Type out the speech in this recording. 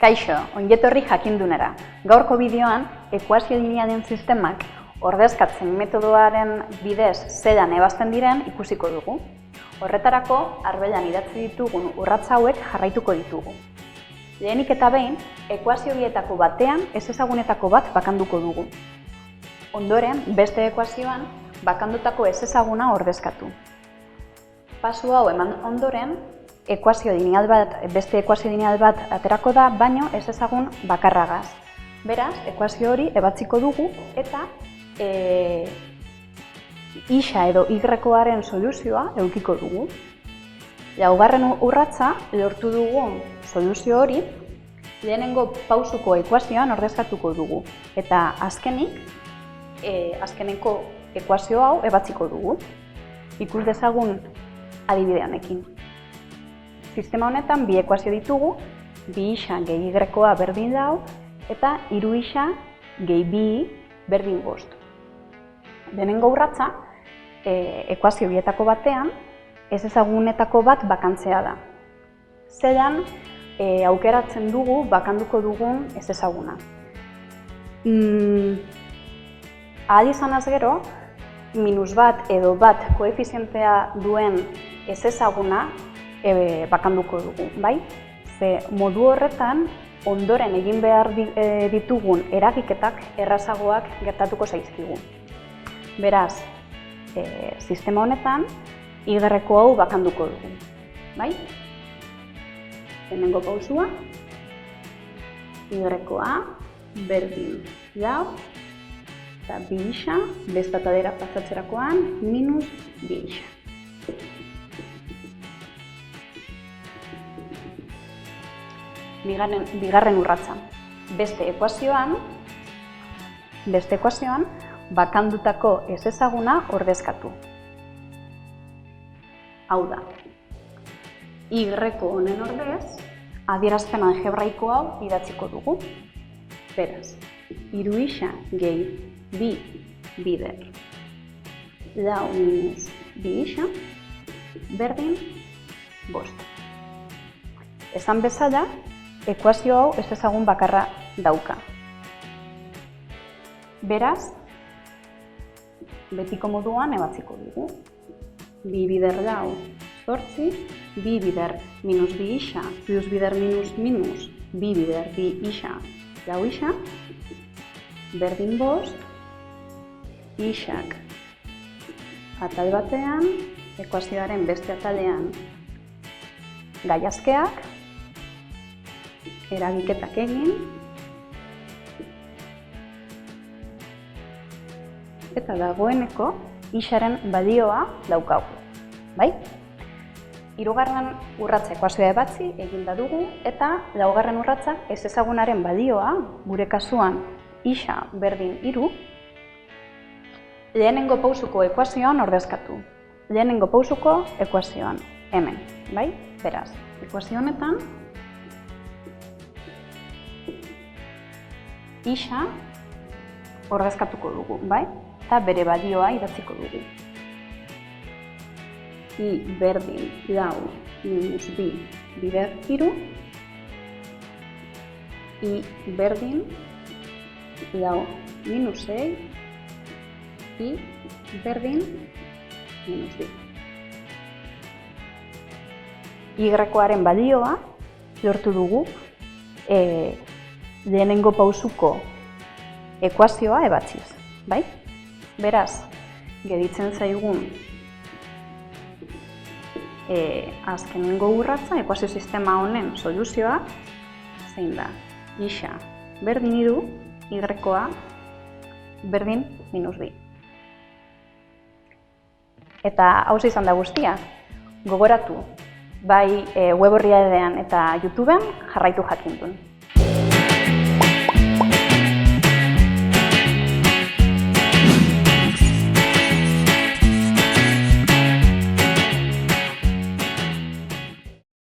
Kaixo, ongetorri jakindunera. Gaurko bideoan, ekuazio linearen sistemak ordezkatzen metodoaren bidez zelan ebazten diren ikusiko dugu. Horretarako, arbelan idatzi ditugun urrats hauek jarraituko ditugu. Lehenik eta behin, ekuazio bietako batean ezezagunetako bat bakanduko dugu. Ondoren, beste ekuazioan, bakandutako ezezaguna ordezkatu. Pasu hau eman ondoren, beste ekuazio lineal bat aterako da, baino ezezagun bakarragaz. Beraz, ekuazio hori ebatziko dugu eta isa edo y-aren soluzioa edukiko dugu. Laugarren urratsa lortu dugun soluzio hori lehenengo pausuko ekuazioan ordezkatuko dugu. Eta azkeneko ekuazio hau ebatziko dugu. Ikus dezagun adibide honekin. Sistema honetan bi ekuazio ditugu, bi isa gehi y-a berdin lau eta hiru isa gehi bi berdin 5. Lehenengo urratsa, ekuazio bietako batean, ezezagunetako bat bakantzea da. Zelan aukeratzen dugu bakanduko dugun ezezaguna. Ahal izanaz gero, -1 edo bat koefizientea duen ezezaguna bakanduko dugu, bai? Ze modu horretan, ondoren egin behar ditugun eragiketak errazagoak gertatuko zaizkigu. Beraz, sistema honetan, y-ko hau bakanduko dugu, bai? Lehenengo pausua, y-koa berdin lau, eta bi isa, bestatadera pasatzerakoan, minus bi isa. Bigarren urratsa. Beste ekuazioan, bakandutako ezezaguna ordezkatu. Hau da, y-ko honen ordez, adierazpen algebraiko hau idatziko dugu. Beraz, hiru isa gehi bi bider lau minus bi isa berdin 5. Esan bezala, ekuazio hau ezezagun bakarra dauka. Beraz, betiko moduan ebatziko dugu. Bi bider lau 8, bi bider minus bi isa, plus bider minus, bi bider bi isa, lau isa, berdin 5, isak atal batean, ekuazioaren beste atalean gaiazkeak, eragiketak egin, eta dagoeneko isaren balioa daukagu, bai? Hirugarren urratsa ekuazioa ebatzi eginda dugu eta laugarren urratsa ezezagunaren balioa, gure kasuan isa berdin 3, lehenengo pausuko ekuazioan ordezkatu. Lehenengo pausuko ekuazioan, hemen, bai? Beraz, ekuazio honetan isa ordezkatuko dugu, bai? Eta bere balioa idatziko dugu. I berdin lau minus bi bider 3, i berdin lau minus 6, i berdin minus 2. Y-koaren balioa lortu dugu lehenengo pausuko ekuazioa ebatziz, bai? Beraz, geditzen zaigun azkenengo urratsa, ekuazio sistema honen soluzioa, zein da, isa berdin 3, y-koa berdin minus 2. Eta hauxe izan da guztia, gogoratu, bai web orrialdean eta YouTubeen jarraitu jakindun.